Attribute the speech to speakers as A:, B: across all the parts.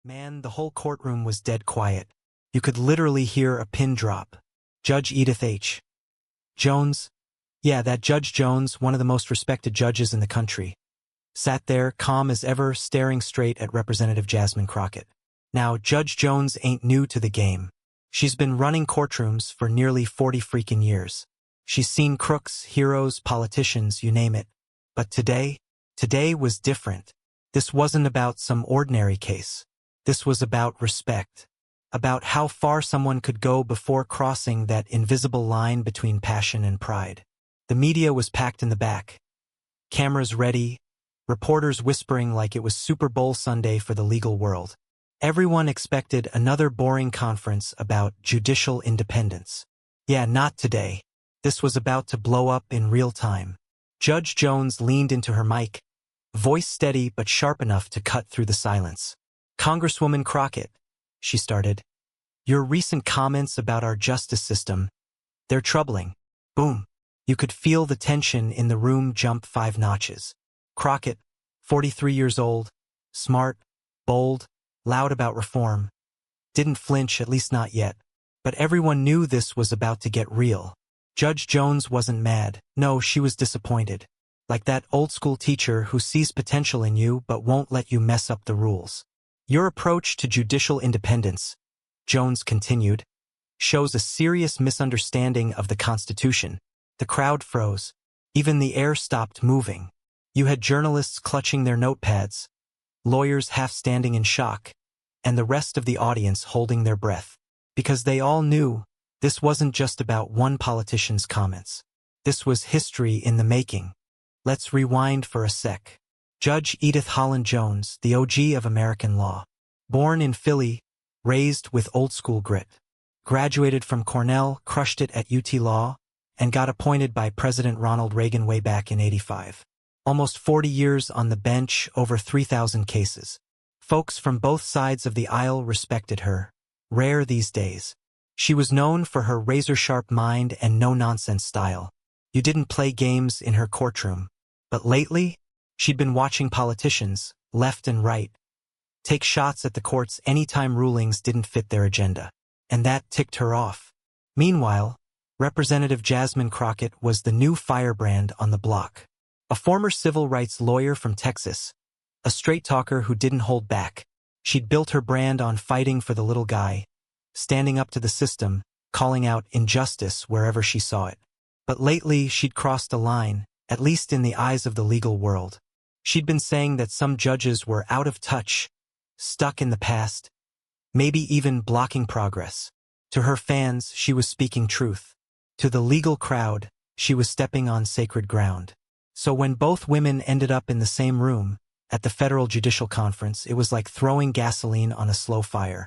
A: Man, the whole courtroom was dead quiet. You could literally hear a pin drop. Judge Edith H. Jones? Yeah, that Judge Jones, one of the most respected judges in the country, sat there, calm as ever, staring straight at Representative Jasmine Crockett. Now, Judge Jones ain't new to the game. She's been running courtrooms for nearly 40 freaking years. She's seen crooks, heroes, politicians, you name it. But today was different. This wasn't about some ordinary case. This was about respect. About how far someone could go before crossing that invisible line between passion and pride. The media was packed in the back. Cameras ready, reporters whispering like it was Super Bowl Sunday for the legal world. Everyone expected another boring conference about judicial independence. Yeah, not today. This was about to blow up in real time. Judge Jones leaned into her mic, voice steady but sharp enough to cut through the silence. Congresswoman Crockett, she started. Your recent comments about our justice system, they're troubling. Boom. You could feel the tension in the room jump 5 notches. Crockett, 43 years old, smart, bold, loud about reform, didn't flinch, at least not yet. But everyone knew this was about to get real. Judge Jones wasn't mad. No, she was disappointed. Like that old-school teacher who sees potential in you but won't let you mess up the rules. Your approach to judicial independence, Jones continued, shows a serious misunderstanding of the Constitution. The crowd froze. Even the air stopped moving. You had journalists clutching their notepads, lawyers half standing in shock, and the rest of the audience holding their breath. Because they all knew this wasn't just about one politician's comments. This was history in the making. Let's rewind for a sec. Judge Edith Holland Jones, the OG of American law. Born in Philly, raised with old-school grit. Graduated from Cornell, crushed it at UT Law, and got appointed by President Ronald Reagan way back in '85. Almost 40 years on the bench, over 3,000 cases. Folks from both sides of the aisle respected her. Rare these days. She was known for her razor-sharp mind and no-nonsense style. You didn't play games in her courtroom. But lately, she'd been watching politicians, left and right, take shots at the courts anytime rulings didn't fit their agenda. And that ticked her off. Meanwhile, Representative Jasmine Crockett was the new firebrand on the block. A former civil rights lawyer from Texas, a straight-talker who didn't hold back. She'd built her brand on fighting for the little guy, standing up to the system, calling out injustice wherever she saw it. But lately, she'd crossed a line, at least in the eyes of the legal world. She'd been saying that some judges were out of touch, stuck in the past, maybe even blocking progress. To her fans, she was speaking truth. To the legal crowd, she was stepping on sacred ground. So when both women ended up in the same room, at the Federal Judicial Conference, it was like throwing gasoline on a slow fire.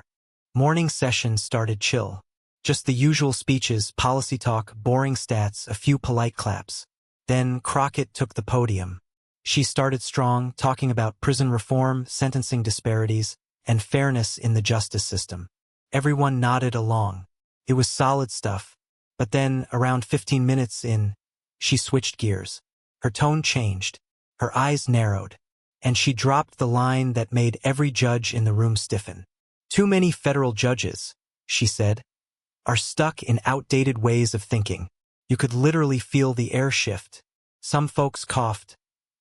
A: Morning session started chill. Just the usual speeches, policy talk, boring stats, a few polite claps. Then Crockett took the podium. She started strong, talking about prison reform, sentencing disparities, and fairness in the justice system. Everyone nodded along. It was solid stuff. But then, around 15 minutes in, she switched gears. Her tone changed. Her eyes narrowed. And she dropped the line that made every judge in the room stiffen. Too many federal judges, she said, are stuck in outdated ways of thinking. You could literally feel the air shift. Some folks coughed.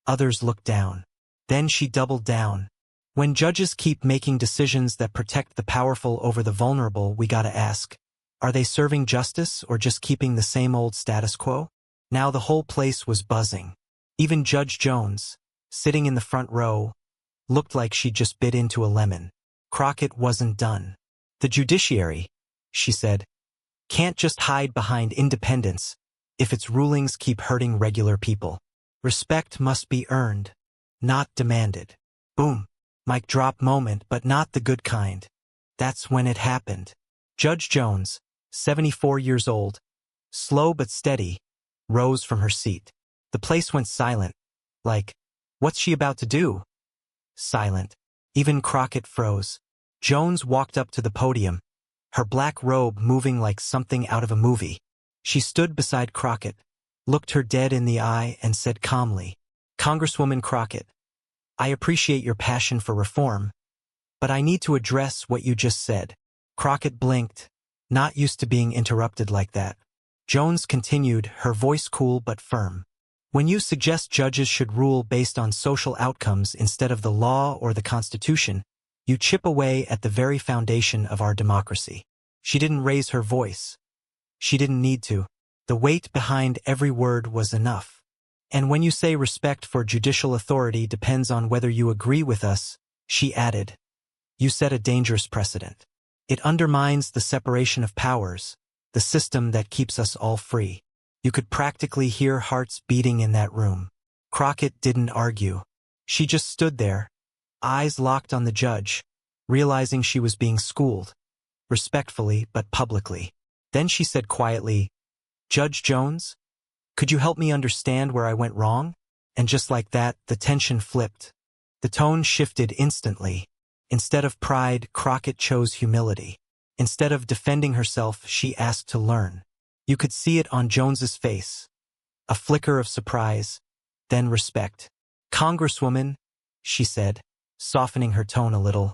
A: Others looked down. Then she doubled down. When judges keep making decisions that protect the powerful over the vulnerable, we gotta ask, are they serving justice or just keeping the same old status quo? Now the whole place was buzzing. Even Judge Jones, sitting in the front row, looked like she'd just bit into a lemon. Crockett wasn't done. The judiciary, she said, can't just hide behind independence if its rulings keep hurting regular people. Respect must be earned, not demanded. Boom. Mic drop moment, but not the good kind. That's when it happened. Judge Jones, 74 years old, slow but steady, rose from her seat. The place went silent. Like, what's she about to do? Silent. Even Crockett froze. Jones walked up to the podium, her black robe moving like something out of a movie. She stood beside Crockett, looked her dead in the eye, and said calmly, Congresswoman Crockett, I appreciate your passion for reform, But I need to address what you just said. Crockett blinked, not used to being interrupted like that. Jones continued, her voice cool but firm. When you suggest judges should rule based on social outcomes instead of the law or the Constitution, you chip away at the very foundation of our democracy. She didn't raise her voice. She didn't need to. The weight behind every word was enough. And when you say respect for judicial authority depends on whether you agree with us, she added, you set a dangerous precedent. It undermines the separation of powers, the system that keeps us all free. You could practically hear hearts beating in that room. Crockett didn't argue. She just stood there, eyes locked on the judge, realizing she was being schooled, respectfully but publicly. Then she said quietly, Judge Jones, could you help me understand where I went wrong? And just like that, the tension flipped. The tone shifted instantly. Instead of pride, Crockett chose humility. Instead of defending herself, she asked to learn. You could see it on Jones's face. A flicker of surprise, then respect. Congresswoman, she said, softening her tone a little.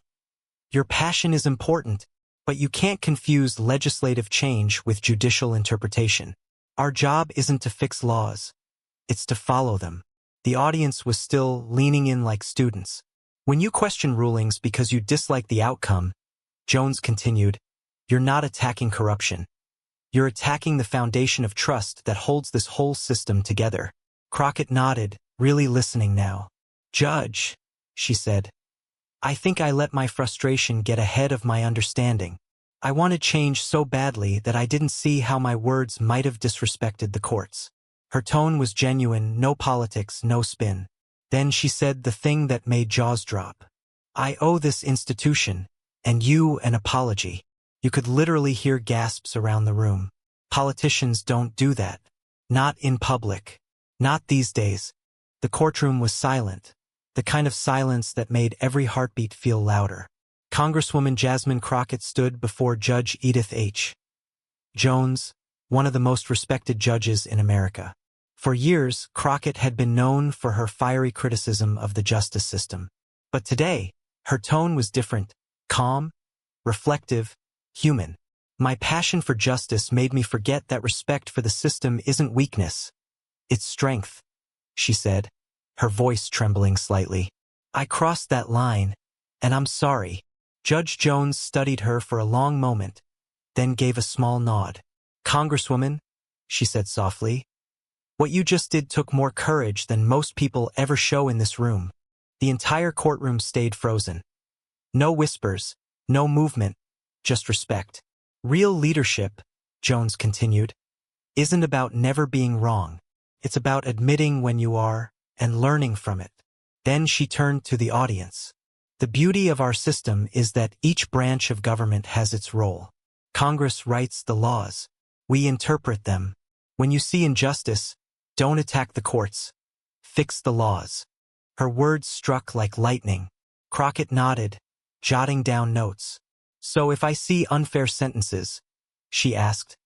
A: Your passion is important, but you can't confuse legislative change with judicial interpretation. Our job isn't to fix laws. It's to follow them. The audience was still leaning in like students. When you question rulings because you dislike the outcome, Jones continued, you're not attacking corruption. You're attacking the foundation of trust that holds this whole system together. Crockett nodded, really listening now. Judge, she said, I think I let my frustration get ahead of my understanding. I wanted change so badly that I didn't see how my words might have disrespected the courts. Her tone was genuine, no politics, no spin. Then she said the thing that made jaws drop. I owe this institution, and you, an apology. You could literally hear gasps around the room. Politicians don't do that. Not in public. Not these days. The courtroom was silent. The kind of silence that made every heartbeat feel louder. Congresswoman Jasmine Crockett stood before Judge Edith Jones, one of the most respected judges in America. For years, Crockett had been known for her fiery criticism of the justice system. But today, her tone was different, calm, reflective, human. My passion for justice made me forget that respect for the system isn't weakness. It's strength, she said, her voice trembling slightly. I crossed that line, and I'm sorry. Judge Jones studied her for a long moment, then gave a small nod. Congresswoman, she said softly, what you just did took more courage than most people ever show in this room. The entire courtroom stayed frozen. No whispers, no movement, just respect. Real leadership, Jones continued, isn't about never being wrong. It's about admitting when you are and learning from it. Then she turned to the audience. The beauty of our system is that each branch of government has its role. Congress writes the laws. We interpret them. When you see injustice, don't attack the courts. Fix the laws. Her words struck like lightning. Crockett nodded, jotting down notes. So if I see unfair sentences, she asked,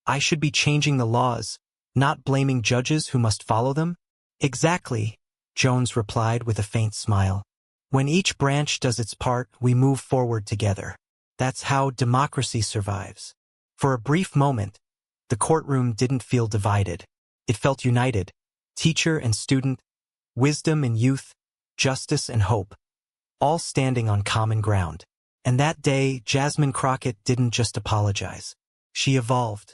A: I should be changing the laws, not blaming judges who must follow them? Exactly, Jones replied with a faint smile. When each branch does its part, we move forward together. That's how democracy survives. For a brief moment, the courtroom didn't feel divided. It felt united. Teacher and student, wisdom and youth, justice and hope, all standing on common ground. And that day, Jasmine Crockett didn't just apologize. She evolved.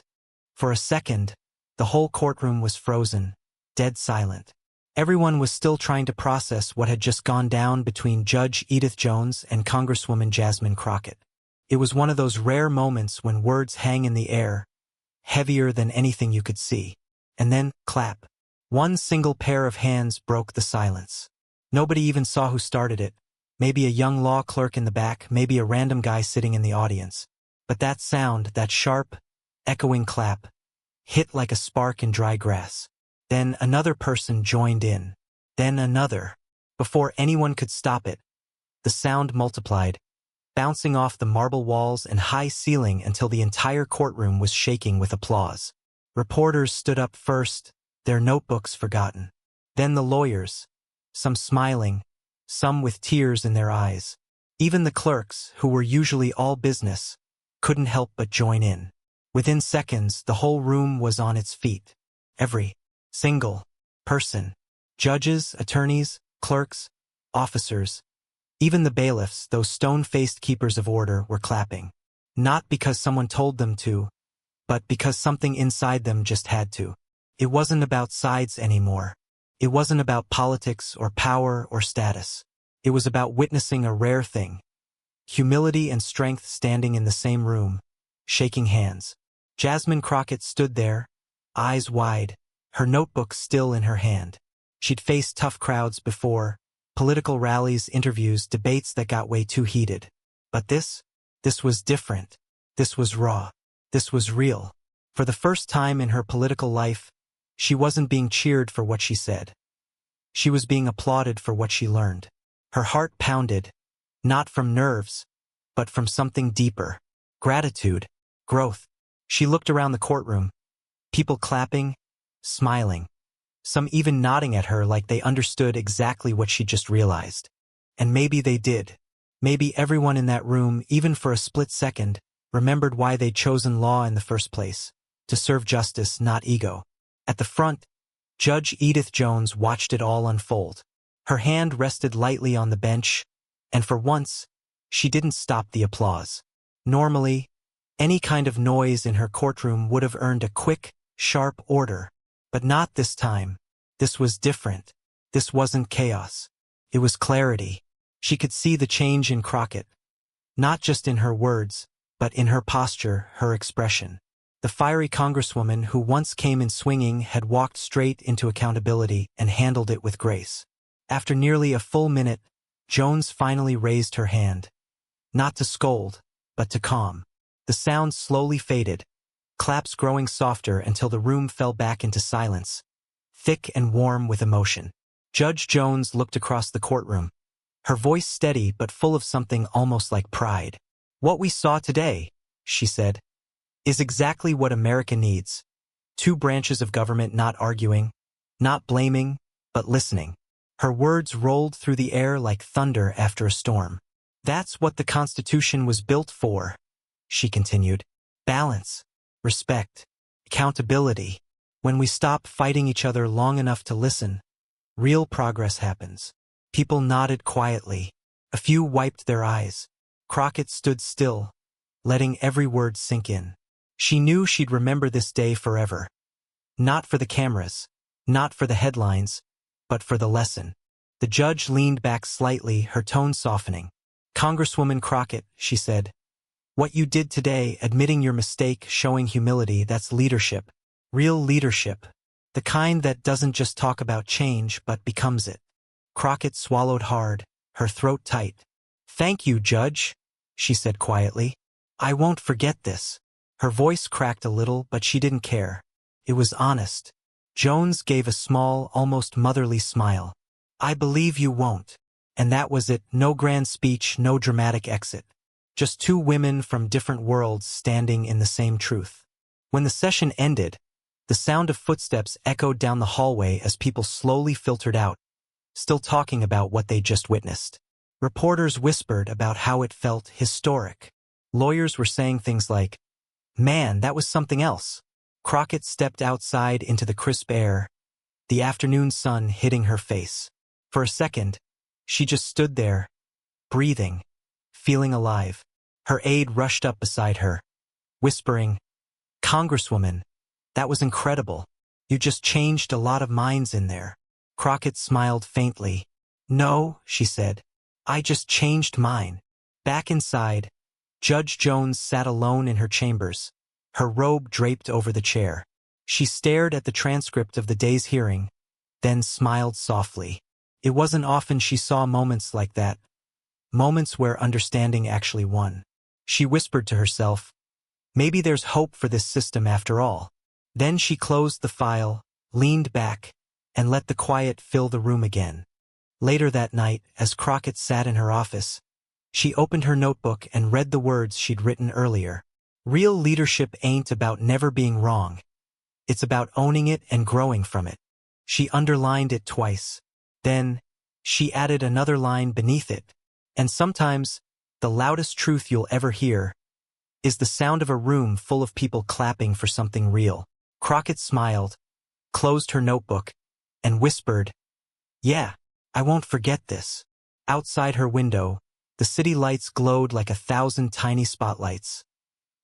A: For a second, the whole courtroom was frozen, dead silent. Everyone was still trying to process what had just gone down between Judge Edith Jones and Congresswoman Jasmine Crockett. It was one of those rare moments when words hang in the air, heavier than anything you could see. And then, clap. One single pair of hands broke the silence. Nobody even saw who started it. Maybe a young law clerk in the back, maybe a random guy sitting in the audience. But that sound, that sharp, echoing clap, hit like a spark in dry grass. Then another person joined in. Then another. Before anyone could stop it, the sound multiplied, bouncing off the marble walls and high ceiling until the entire courtroom was shaking with applause. Reporters stood up first, their notebooks forgotten. Then the lawyers, some smiling, some with tears in their eyes. Even the clerks, who were usually all business, couldn't help but join in. Within seconds, the whole room was on its feet. Every single person. Judges, attorneys, clerks, officers, even the bailiffs, those stone-faced keepers of order, were clapping. Not because someone told them to, but because something inside them just had to. It wasn't about sides anymore. It wasn't about politics or power or status. It was about witnessing a rare thing. Humility and strength standing in the same room, shaking hands. Jasmine Crockett stood there, eyes wide, her notebook still in her hand. She'd faced tough crowds before, political rallies, interviews, debates that got way too heated. But this was different. This was raw. This was real. For the first time in her political life, she wasn't being cheered for what she said. She was being applauded for what she learned. Her heart pounded, not from nerves, but from something deeper. Gratitude, growth. She looked around the courtroom. People clapping, smiling. Some even nodding at her like they understood exactly what she just realized. And maybe they did. Maybe everyone in that room, even for a split second, remembered why they'd chosen law in the first place. To serve justice, not ego. At the front, Judge Edith Jones watched it all unfold. Her hand rested lightly on the bench, and for once, she didn't stop the applause. Normally, any kind of noise in her courtroom would have earned a quick, sharp order. But not this time. This was different. This wasn't chaos. It was clarity. She could see the change in Crockett. Not just in her words, but in her posture, her expression. The fiery Congresswoman who once came in swinging had walked straight into accountability and handled it with grace. After nearly a full minute, Jones finally raised her hand. Not to scold, but to calm. The sound slowly faded, claps growing softer until the room fell back into silence, thick and warm with emotion. Judge Jones looked across the courtroom, her voice steady but full of something almost like pride. "What we saw today," she said, "is exactly what America needs. Two branches of government not arguing, not blaming, but listening." Her words rolled through the air like thunder after a storm. "That's what the Constitution was built for," she continued. "Balance, respect, accountability. When we stop fighting each other long enough to listen, real progress happens." People nodded quietly. A few wiped their eyes. Crockett stood still, letting every word sink in. She knew she'd remember this day forever. Not for the cameras, not for the headlines, but for the lesson. The judge leaned back slightly, her tone softening. "Congresswoman Crockett," she said, "what you did today, admitting your mistake, showing humility, that's leadership. Real leadership. The kind that doesn't just talk about change, but becomes it." Crockett swallowed hard, her throat tight. "Thank you, Judge," she said quietly. "I won't forget this." Her voice cracked a little, but she didn't care. It was honest. Jones gave a small, almost motherly smile. "I believe you won't." And that was it. No grand speech, no dramatic exit. Just two women from different worlds standing in the same truth. When the session ended, the sound of footsteps echoed down the hallway as people slowly filtered out, still talking about what they just witnessed. Reporters whispered about how it felt historic. Lawyers were saying things like, "Man, that was something else." Crockett stepped outside into the crisp air, the afternoon sun hitting her face. For a second, she just stood there, breathing, feeling alive. Her aide rushed up beside her, whispering, "Congresswoman, that was incredible. You just changed a lot of minds in there." Crockett smiled faintly. "No," she said, "I just changed mine." Back inside, Judge Jones sat alone in her chambers, her robe draped over the chair. She stared at the transcript of the day's hearing, then smiled softly. It wasn't often she saw moments like that, moments where understanding actually won. She whispered to herself, "Maybe there's hope for this system after all." Then she closed the file, leaned back, and let the quiet fill the room again. Later that night, as Crockett sat in her office, she opened her notebook and read the words she'd written earlier. Real leadership ain't about never being wrong. It's about owning it and growing from it. She underlined it twice. Then, she added another line beneath it. And sometimes, The loudest truth you'll ever hear is the sound of a room full of people clapping for something real. Crockett smiled, closed her notebook, and whispered, "Yeah, I won't forget this." Outside her window, the city lights glowed like 1,000 tiny spotlights.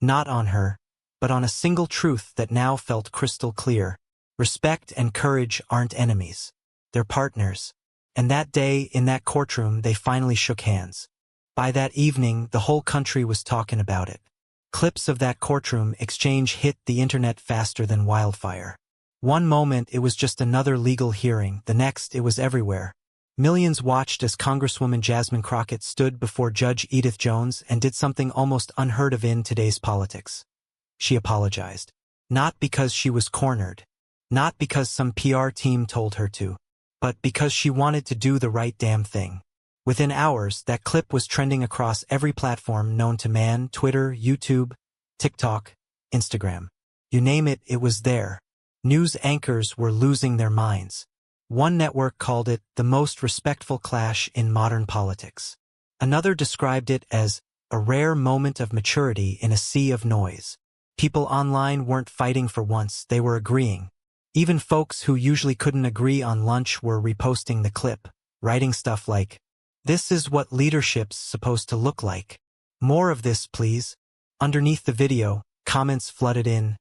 A: Not on her, but on a single truth that now felt crystal clear. Respect and courage aren't enemies. They're partners. And that day, in that courtroom, they finally shook hands. By that evening, the whole country was talking about it. Clips of that courtroom exchange hit the internet faster than wildfire. One moment it was just another legal hearing, the next it was everywhere. Millions watched as Congresswoman Jasmine Crockett stood before Judge Edith Jones and did something almost unheard of in today's politics. She apologized. Not because she was cornered, not because some PR team told her to, but because she wanted to do the right damn thing. Within hours, that clip was trending across every platform known to man: Twitter, YouTube, TikTok, Instagram. You name it, it was there. News anchors were losing their minds. One network called it the most respectful clash in modern politics. Another described it as a rare moment of maturity in a sea of noise. People online weren't fighting for once, they were agreeing. Even folks who usually couldn't agree on lunch were reposting the clip, writing stuff like, "This is what leadership's supposed to look like. More of this, please." Underneath the video, comments flooded in,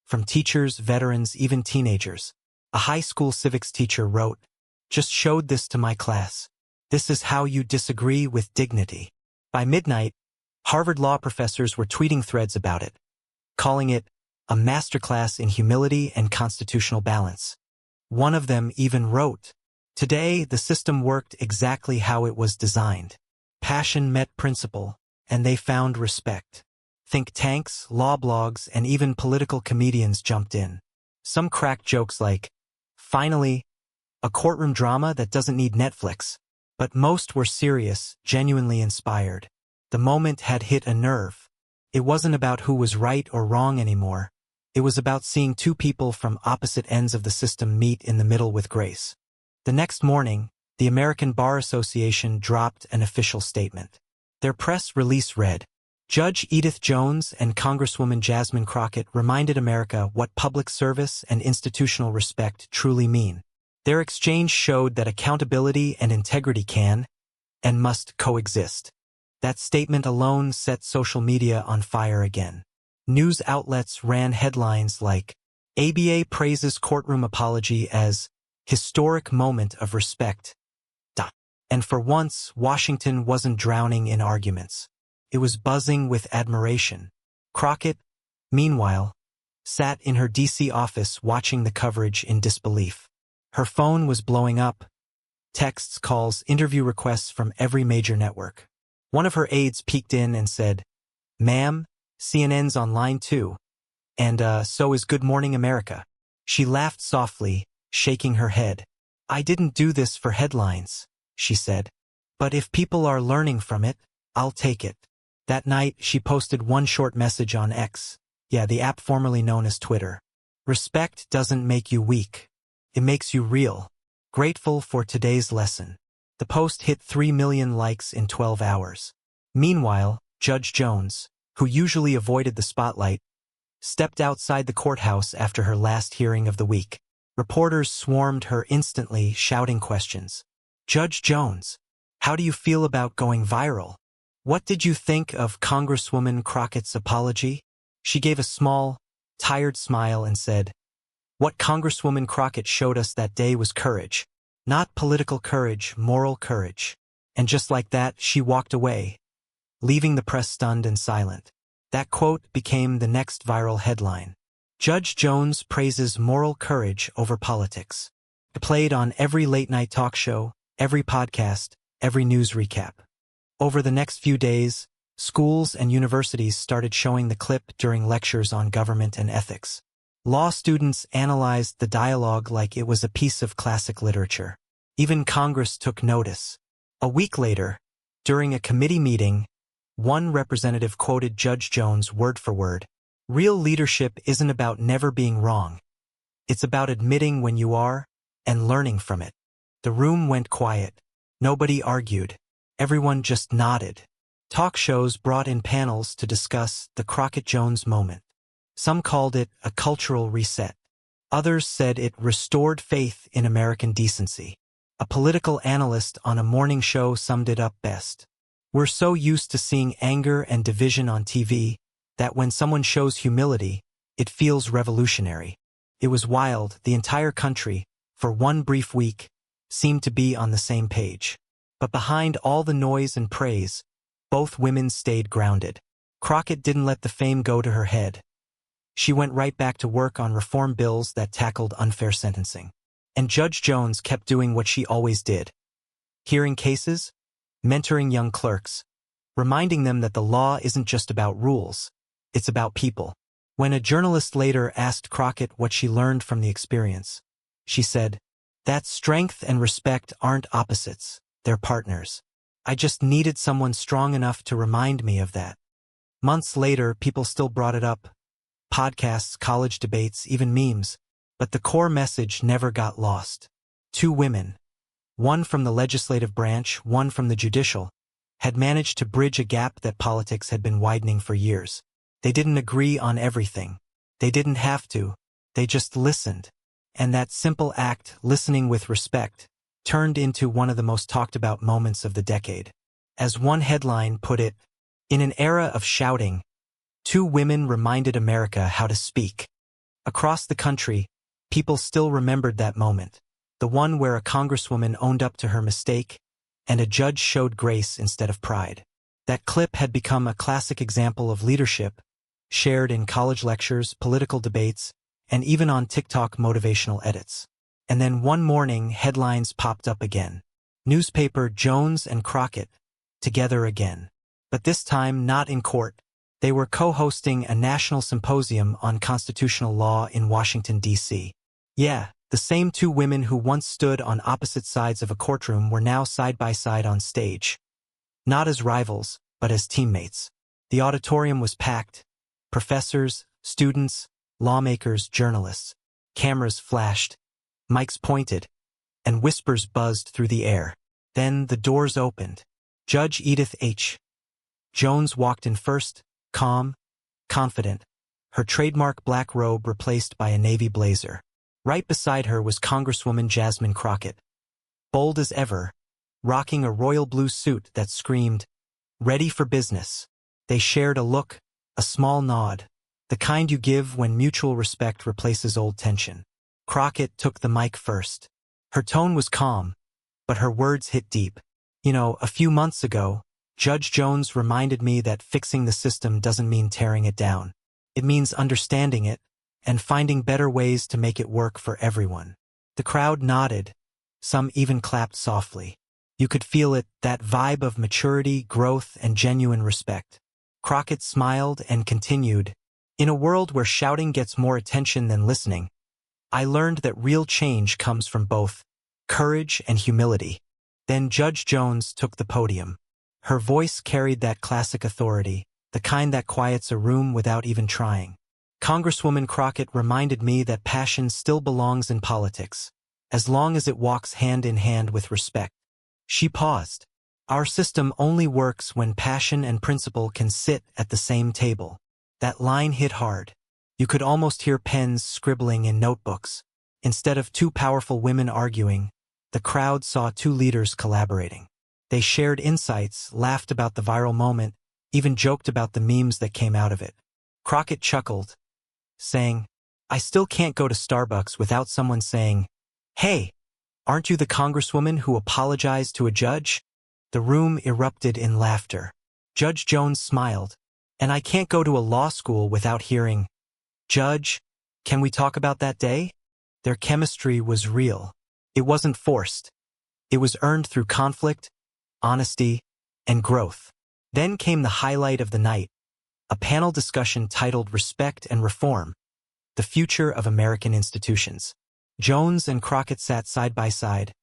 A: from teachers, veterans, even teenagers. A high school civics teacher wrote, "Just showed this to my class. This is how you disagree with dignity." By midnight, Harvard law professors were tweeting threads about it, calling it a masterclass in humility and constitutional balance. One of them even wrote, "Today, the system worked exactly how it was designed. Passion met principle, and they found respect." Think tanks, law blogs, and even political comedians jumped in. Some cracked jokes like, "Finally, a courtroom drama that doesn't need Netflix." But most were serious, genuinely inspired. The moment had hit a nerve. It wasn't about who was right or wrong anymore. It was about seeing two people from opposite ends of the system meet in the middle with grace. The next morning, the American Bar Association dropped an official statement. Their press release read, "Judge Edith Jones and Congresswoman Jasmine Crockett reminded America what public service and institutional respect truly mean. Their exchange showed that accountability and integrity can and must coexist." That statement alone set social media on fire again. News outlets ran headlines like, "ABA praises courtroom apology as historic moment of respect." And for once, Washington wasn't drowning in arguments. It was buzzing with admiration. Crockett, meanwhile, sat in her D.C. office watching the coverage in disbelief. Her phone was blowing up. Texts, calls, interview requests from every major network. One of her aides peeked in and said, "Ma'am, CNN's online too. And so is Good Morning America." She laughed softly, shaking her head. "I didn't do this for headlines," she said. "But if people are learning from it, I'll take it." That night, she posted one short message on X, the app formerly known as Twitter. "Respect doesn't make you weak. It makes you real. Grateful for today's lesson." The post hit 3 million likes in 12 hours. Meanwhile, Judge Jones, who usually avoided the spotlight, stepped outside the courthouse after her last hearing of the week. Reporters swarmed her instantly, shouting questions. "Judge Jones, how do you feel about going viral? What did you think of Congresswoman Crockett's apology?" She gave a small, tired smile and said, "What Congresswoman Crockett showed us that day was courage. Not political courage, moral courage." And just like that, she walked away, leaving the press stunned and silent. That quote became the next viral headline. Judge Jones praises moral courage over politics. It played on every late-night talk show, every podcast, every news recap. Over the next few days, schools and universities started showing the clip during lectures on government and ethics. Law students analyzed the dialogue like it was a piece of classic literature. Even Congress took notice. A week later, during a committee meeting, one representative quoted Judge Jones word for word, "Real leadership isn't about never being wrong. It's about admitting when you are and learning from it." The room went quiet. Nobody argued. Everyone just nodded. Talk shows brought in panels to discuss the Crockett-Jones moment. Some called it a cultural reset. Others said it restored faith in American decency. A political analyst on a morning show summed it up best. We're so used to seeing anger and division on TV that when someone shows humility, it feels revolutionary. It was wild. The entire country, for one brief week, seemed to be on the same page. But behind all the noise and praise, both women stayed grounded. Crockett didn't let the fame go to her head. She went right back to work on reform bills that tackled unfair sentencing. And Judge Jones kept doing what she always did. Hearing cases, mentoring young clerks, reminding them that the law isn't just about rules, it's about people. When a journalist later asked Crockett what she learned from the experience, she said, "That strength and respect aren't opposites, they're partners. I just needed someone strong enough to remind me of that." Months later, people still brought it up. Podcasts, college debates, even memes. But the core message never got lost. Two women, one from the legislative branch, one from the judicial, had managed to bridge a gap that politics had been widening for years. They didn't agree on everything. They didn't have to. They just listened. And that simple act, listening with respect, turned into one of the most talked about moments of the decade. As one headline put it, in an era of shouting, two women reminded America how to speak. Across the country, people still remembered that moment, the one where a congresswoman owned up to her mistake and a judge showed grace instead of pride. That clip had become a classic example of leadership, shared in college lectures, political debates, and even on TikTok motivational edits. And then one morning, headlines popped up again. Newspaper Jones and Crockett, together again. But this time not in court. They were co-hosting a national symposium on constitutional law in Washington, D.C. Yeah, the same two women who once stood on opposite sides of a courtroom were now side by side on stage. Not as rivals, but as teammates. The auditorium was packed. Professors, students, lawmakers, journalists. Cameras flashed, mics pointed, and whispers buzzed through the air. Then the doors opened. Judge Edith Jones walked in first, calm, confident, her trademark black robe replaced by a navy blazer. Right beside her was Congresswoman Jasmine Crockett, bold as ever, rocking a royal blue suit that screamed, "Ready for business." They shared a look, a small nod, the kind you give when mutual respect replaces old tension. Crockett took the mic first. Her tone was calm, but her words hit deep. "You know, a few months ago, Judge Jones reminded me that fixing the system doesn't mean tearing it down. It means understanding it and finding better ways to make it work for everyone." The crowd nodded. Some even clapped softly. You could feel it, that vibe of maturity, growth, and genuine respect. Crockett smiled and continued, "In a world where shouting gets more attention than listening, I learned that real change comes from both courage and humility." Then Judge Jones took the podium. Her voice carried that classic authority, the kind that quiets a room without even trying. "Congresswoman Crockett reminded me that passion still belongs in politics, as long as it walks hand in hand with respect." She paused. "Our system only works when passion and principle can sit at the same table." That line hit hard. You could almost hear pens scribbling in notebooks. Instead of two powerful women arguing, the crowd saw two leaders collaborating. They shared insights, laughed about the viral moment, even joked about the memes that came out of it. Crockett chuckled, saying, "I still can't go to Starbucks without someone saying, 'Hey, aren't you the congresswoman who apologized to a judge?'" The room erupted in laughter. Judge Jones smiled, "And I can't go to a law school without hearing, 'Judge, can we talk about that day?'" Their chemistry was real. It wasn't forced. It was earned through conflict, honesty, and growth. Then came the highlight of the night, a panel discussion titled "Respect and Reform: The Future of American Institutions." Jones and Crockett sat side by side,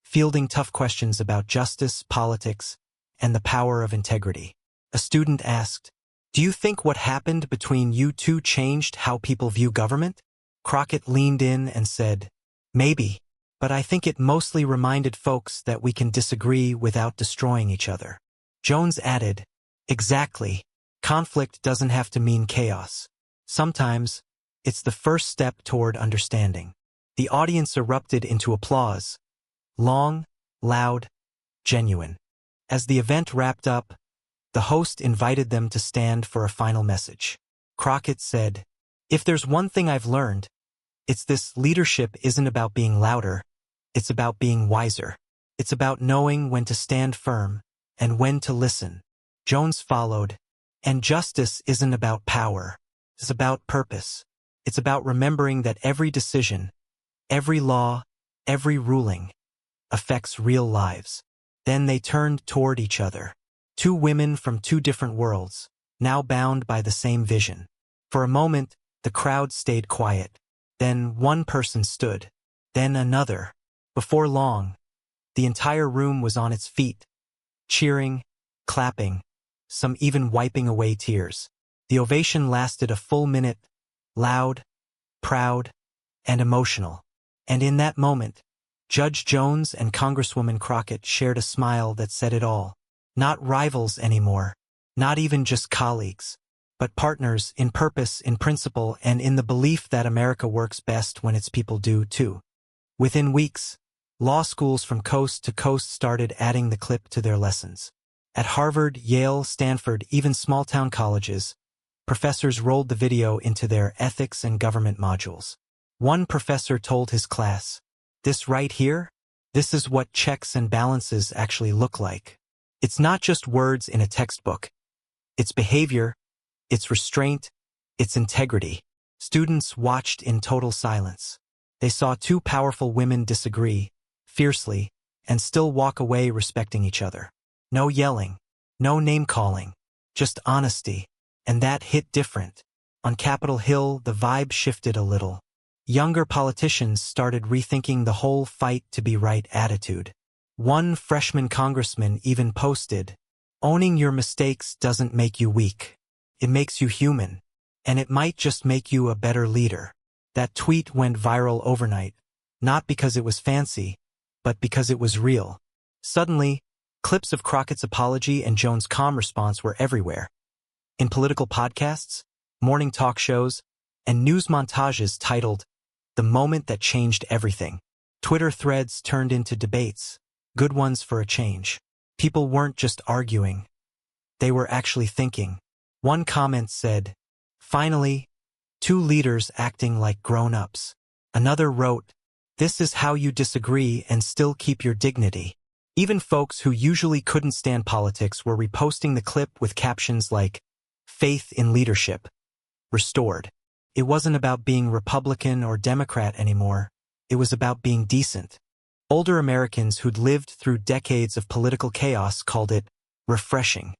A: fielding tough questions about justice, politics, and the power of integrity. A student asked, "Do you think what happened between you two changed how people view government?" Crockett leaned in and said, "Maybe, but I think it mostly reminded folks that we can disagree without destroying each other." Jones added, Exactly. Conflict doesn't have to mean chaos. Sometimes, it's the first step toward understanding. The audience erupted into applause. Long, loud, genuine. As the event wrapped up, the host invited them to stand for a final message. Crockett said, "If there's one thing I've learned, it's this: leadership isn't about being louder, it's about being wiser. It's about knowing when to stand firm and when to listen." Jones followed, "And justice isn't about power, it's about purpose. It's about remembering that every decision, every law, every ruling affects real lives." Then they turned toward each other. Two women from two different worlds, now bound by the same vision. For a moment, the crowd stayed quiet. Then one person stood. Then another. Before long, the entire room was on its feet, cheering, clapping, some even wiping away tears. The ovation lasted a full minute, loud, proud, and emotional. And in that moment, Judge Jones and Congresswoman Crockett shared a smile that said it all. Not rivals anymore, not even just colleagues, but partners in purpose, in principle, and in the belief that America works best when its people do too. Within weeks, law schools from coast to coast started adding the clip to their lessons. At Harvard, Yale, Stanford, even small-town colleges, professors rolled the video into their ethics and government modules. One professor told his class, "This right here, this is what checks and balances actually look like. It's not just words in a textbook. It's behavior, it's restraint, it's integrity." Students watched in total silence. They saw two powerful women disagree, fiercely, and still walk away respecting each other. No yelling, no name-calling, just honesty. And that hit different. On Capitol Hill, the vibe shifted a little. Younger politicians started rethinking the whole fight to be right attitude. One freshman congressman even posted, "Owning your mistakes doesn't make you weak. It makes you human. And it might just make you a better leader." That tweet went viral overnight, not because it was fancy, but because it was real. Suddenly, clips of Crockett's apology and Jones' calm response were everywhere. In political podcasts, morning talk shows, and news montages titled, "The Moment That Changed Everything." Twitter threads turned into debates, good ones for a change. People weren't just arguing. They were actually thinking. One comment said, "Finally, two leaders acting like grown-ups." Another wrote, "This is how you disagree and still keep your dignity." Even folks who usually couldn't stand politics were reposting the clip with captions like, "Faith in leadership restored." It wasn't about being Republican or Democrat anymore. It was about being decent. Older Americans who'd lived through decades of political chaos called it refreshing.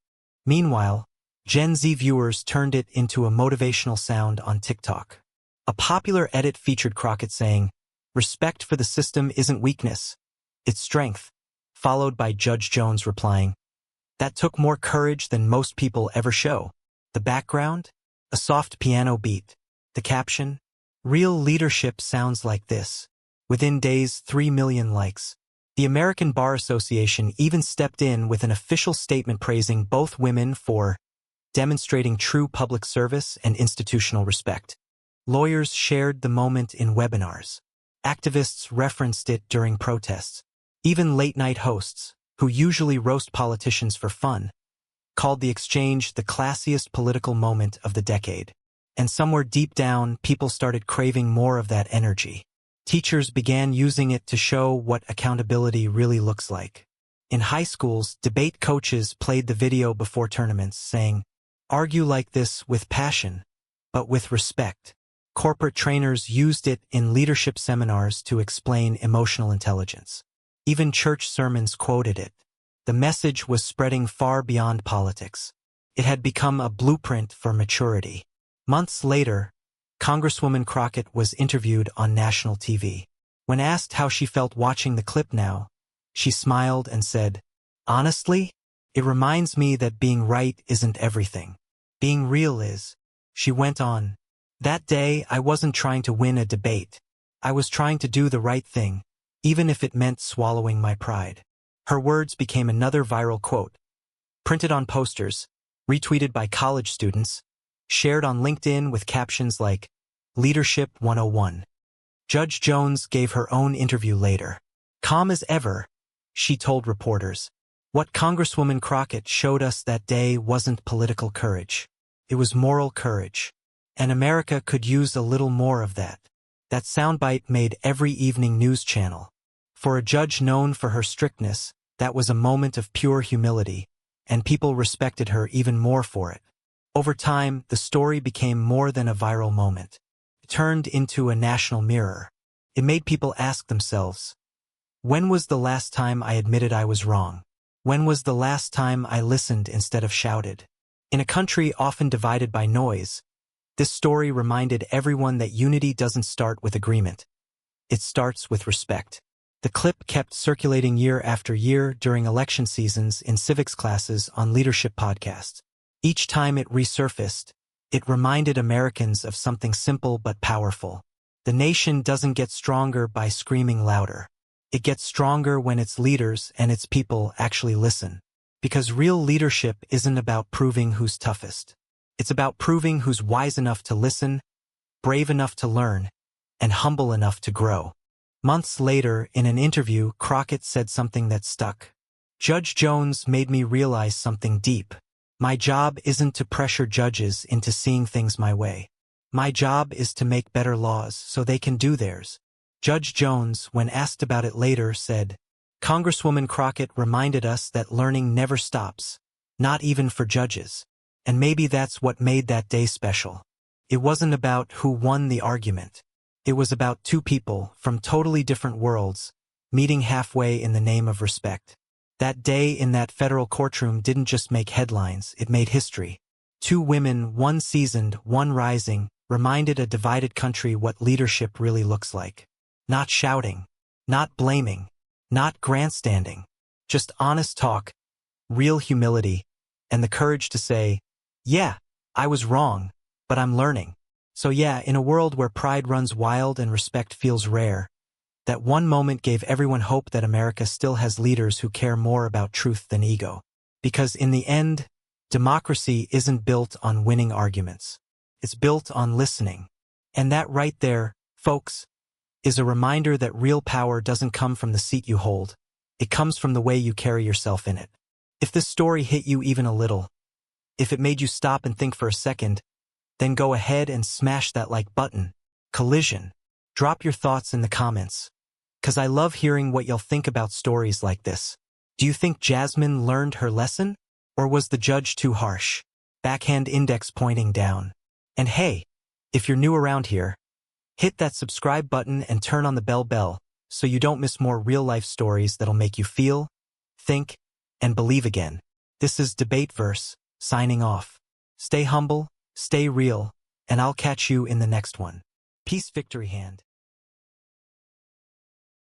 A: Meanwhile, Gen Z viewers turned it into a motivational sound on TikTok. A popular edit featured Crockett saying, "Respect for the system isn't weakness, it's strength," followed by Judge Jones replying, "That took more courage than most people ever show." The background? A soft piano beat. The caption? "Real leadership sounds like this." Within days, 3 million likes. The American Bar Association even stepped in with an official statement praising both women for demonstrating true public service and institutional respect. Lawyers shared the moment in webinars. Activists referenced it during protests. Even late-night hosts, who usually roast politicians for fun, called the exchange the classiest political moment of the decade. And somewhere deep down, people started craving more of that energy. Teachers began using it to show what accountability really looks like. In high schools, debate coaches played the video before tournaments, saying, "Argue like this with passion, but with respect." Corporate trainers used it in leadership seminars to explain emotional intelligence. Even church sermons quoted it. The message was spreading far beyond politics. It had become a blueprint for maturity. Months later, Congresswoman Crockett was interviewed on national TV. When asked how she felt watching the clip now, she smiled and said, "Honestly, it reminds me that being right isn't everything. Being real is." She went on, "That day, I wasn't trying to win a debate. I was trying to do the right thing, even if it meant swallowing my pride." Her words became another viral quote. Printed on posters, retweeted by college students, shared on LinkedIn with captions like, Leadership 101. Judge Jones gave her own interview later. Calm as ever, she told reporters. What Congresswoman Crockett showed us that day wasn't political courage. It was moral courage. And America could use a little more of that. That soundbite made every evening news channel. For a judge known for her strictness, that was a moment of pure humility, and people respected her even more for it. Over time, the story became more than a viral moment. It turned into a national mirror. It made people ask themselves, when was the last time I admitted I was wrong? When was the last time I listened instead of shouted? In a country often divided by noise, this story reminded everyone that unity doesn't start with agreement. It starts with respect. The clip kept circulating year after year during election seasons in civics classes on leadership podcasts. Each time it resurfaced, it reminded Americans of something simple but powerful. The nation doesn't get stronger by screaming louder. It gets stronger when its leaders and its people actually listen. Because real leadership isn't about proving who's toughest. It's about proving who's wise enough to listen, brave enough to learn, and humble enough to grow. Months later, in an interview, Crockett said something that stuck. Judge Jones made me realize something deep. My job isn't to pressure judges into seeing things my way. My job is to make better laws so they can do theirs. Judge Jones, when asked about it later, said, Congresswoman Crockett reminded us that learning never stops, not even for judges. And maybe that's what made that day special. It wasn't about who won the argument. It was about two people from totally different worlds meeting halfway in the name of respect. That day in that federal courtroom didn't just make headlines, it made history. Two women, one seasoned, one rising, reminded a divided country what leadership really looks like. Not shouting, not blaming, not grandstanding, just honest talk, real humility, and the courage to say, yeah, I was wrong, but I'm learning. So yeah, in a world where pride runs wild and respect feels rare, that one moment gave everyone hope that America still has leaders who care more about truth than ego. Because in the end, democracy isn't built on winning arguments. It's built on listening. And that right there, folks, is a reminder that real power doesn't come from the seat you hold. It comes from the way you carry yourself in it. If this story hit you even a little, if it made you stop and think for a second, then go ahead and smash that like button. Collision. Drop your thoughts in the comments. 'Cause I love hearing what you'll think about stories like this. Do you think Jasmine learned her lesson? Or was the judge too harsh? Backhand index pointing down. And hey, if you're new around here, hit that subscribe button and turn on the bell so you don't miss more real-life stories that'll make you feel, think, and believe again. This is Debateverse, signing off. Stay humble, stay real, and I'll catch you in the next one. Peace, victory hand.